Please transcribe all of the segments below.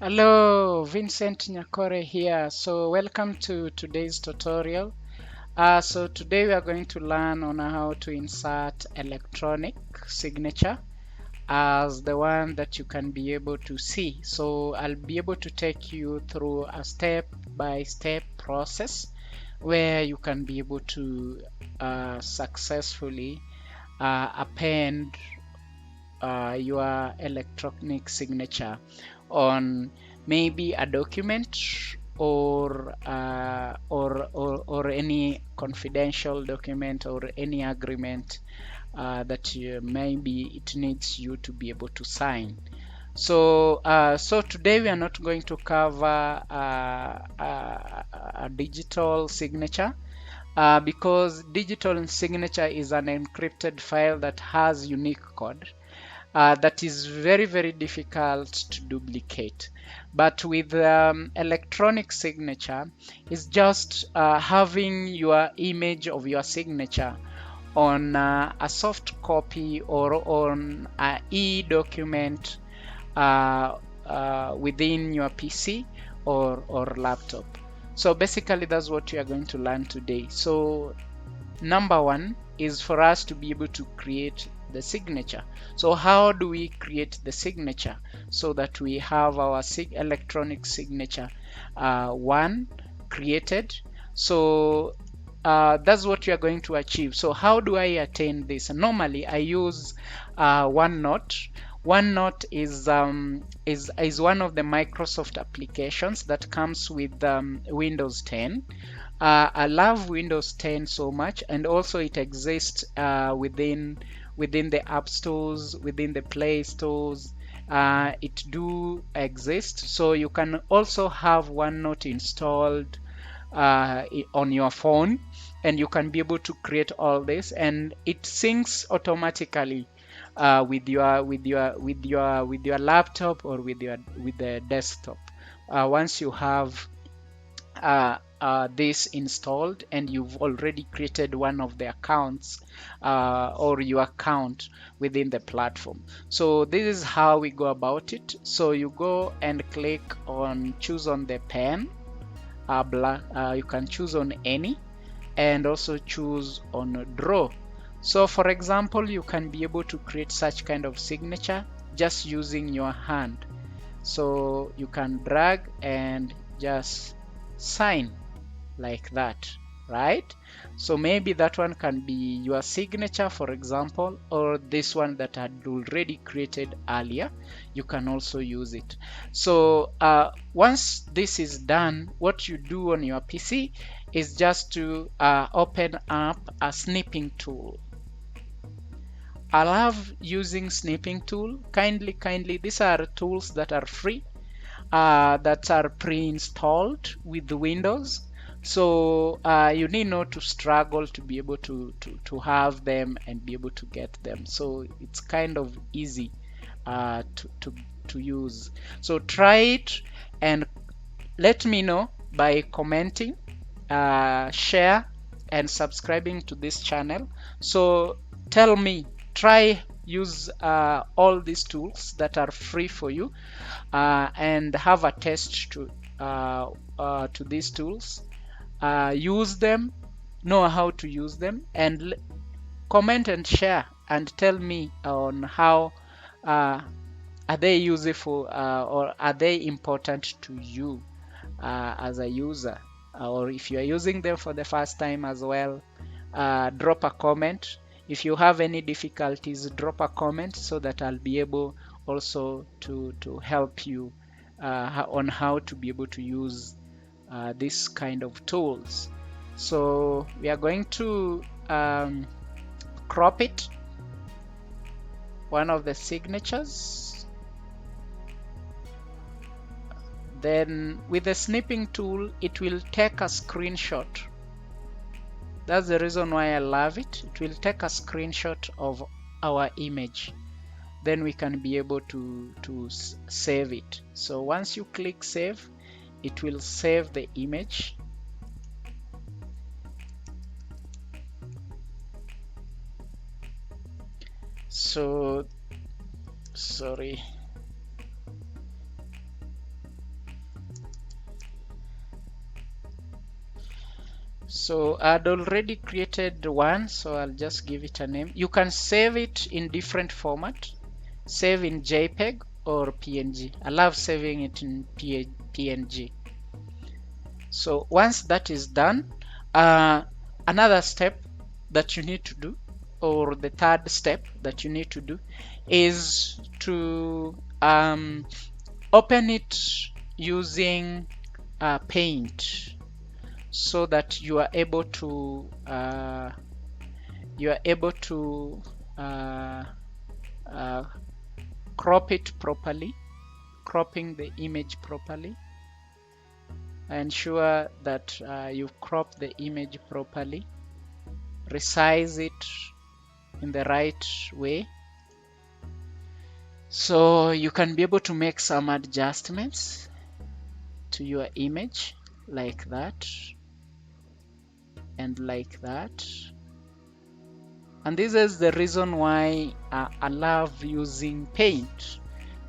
Hello, Vincent Nyakore here. So welcome to today's tutorial. So today we are going to learn on how to insert electronic signature as the one that you can be able to see. So I'll be able to take you through a step-by-step process where you can be able to successfully append your electronic signature on maybe a document or any confidential document or any agreement that maybe it needs you to be able to sign. So today we are not going to cover a digital signature because digital signature is an encrypted file that has unique code that is very difficult to duplicate. But with electronic signature, it's just having your image of your signature on a soft copy or on an e-document within your PC or laptop. So basically that's what we are going to learn today. So number one is for us to be able to create the signature. So how do we create the signature so that we have our electronic signature one created? So that's what we are going to achieve. So how do I attain this? Normally I use OneNote. OneNote is one of the Microsoft applications that comes with Windows 10. I love Windows 10 so much, and also it exists within the app stores, within the Play stores. It do exist, so you can also have OneNote installed on your phone, and you can be able to create all this, and it syncs automatically with your laptop or with the desktop. Once you have this installed and you've already created one of the accounts or your account within the platform. So this is how we go about it. So you go and click on choose on the pen. You can choose on any and also choose on draw. So for example, you can be able to create such kind of signature just using your hand. So you can drag and just sign like that, right? So maybe that one can be your signature, for example, or this one that I had already created earlier. You can also use it. So once this is done, what you do on your PC is just to open up a snipping tool. I love using snipping tool. Kindly, these are tools that are free, that are pre-installed with Windows. So you need not to struggle to be able to have them and be able to get them. So it's kind of easy to use. So try it and let me know by commenting, share, and subscribing to this channel. So tell me, use all these tools that are free for you and have a test to these tools. Use them, know how to use them, and comment and share and tell me on how are they useful or are they important to you as a user, or if you are using them for the first time as well. Drop a comment. If you have any difficulties, drop a comment so that I'll be able also to help you on how to be able to use this kind of tools. So we are going to crop it, one of the signatures. Then with the snipping tool, it will take a screenshot. That's the reason why I love it. It will take a screenshot of our image. Then we can be able to save it. So once you click save, it will save the image. So sorry. So I'd already created one, so I'll just give it a name. You can save it in different format, save in JPEG or PNG. I love saving it in PNG. So once that is done, another step that you need to do, or the third step that you need to do, is to open it using Paint, so that you are able to crop it properly, cropping the image properly. Ensure that you crop the image properly, resize it in the right way, so you can be able to make some adjustments to your image, like that and like that. And this is the reason why I love using Paint.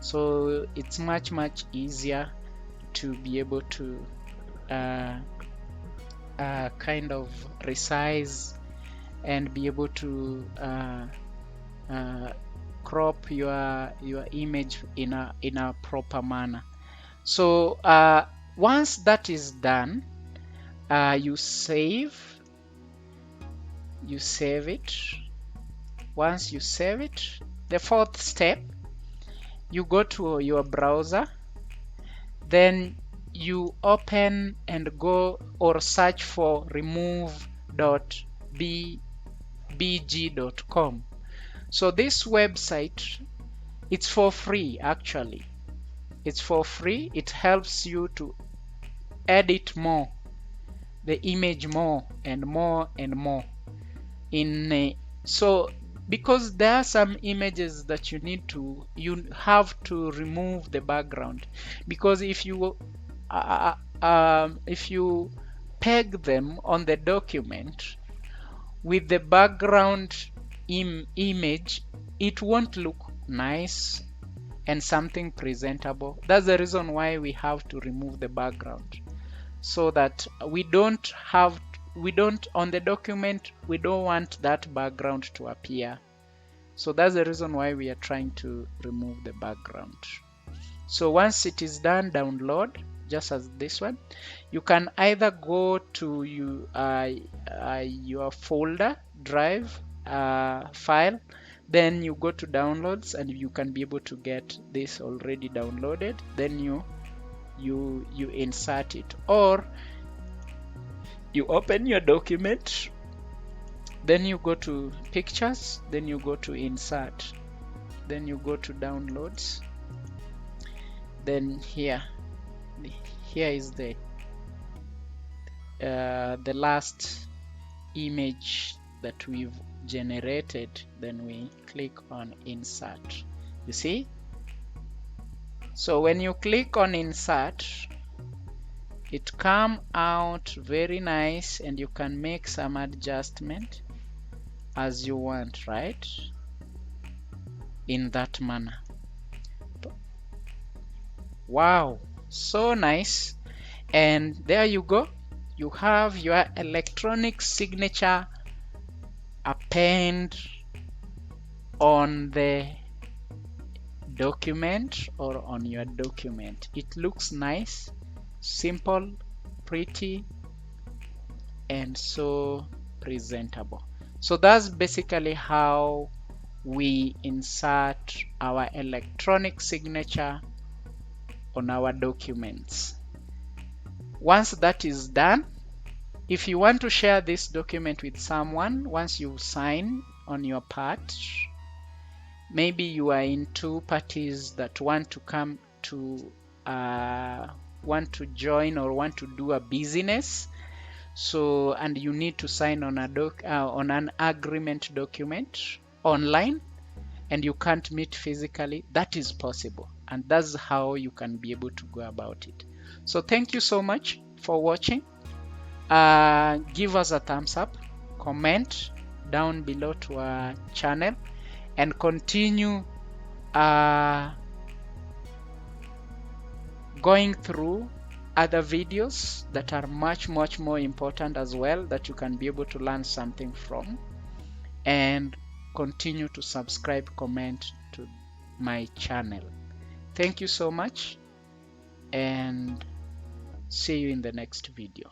So it's much easier to be able to kind of resize and be able to crop your image in a proper manner. So once that is done, you save it. Once you save it, the fourth step, you go to your browser, then you open and go or search for remove.bg.com. So this website, it's for free. Actually, it's for free. It helps you to edit the image more and more so because there are some images that you have to remove the background, because if you peg them on the document with the background image, it won't look nice and something presentable. That's the reason why we have to remove the background, so that we don't on the document, we don't want that background to appear. So that's the reason why we are trying to remove the background. So once it is done, download, just as this one. You can either go to your folder drive file, then you go to downloads, and you can be able to get this already downloaded. Then you insert it, or you open your document, then you go to pictures, then you go to insert, then you go to downloads, then here is the last image that we've generated. Then we click on insert. You see? So when you click on insert, it come out very nice, and you can make some adjustment as you want, right? In that manner. Wow, so nice. And there you go. You have your electronic signature append on the document or on your document. It looks nice, simple, pretty, and so presentable. So that's basically how we insert our electronic signature on our documents. Once that is done, if you want to share this document with someone, once you sign on your part, maybe you are in two parties that want to come to want to join or want to do a business, so and you need to sign on on an agreement document online, and you can't meet physically, that is possible, and that's how you can be able to go about it. So thank you so much for watching. Give us a thumbs up, comment down below to our channel, and continue going through other videos that are much more important as well, that you can be able to learn something from. And continue to subscribe, comment to my channel. Thank you so much, and see you in the next video.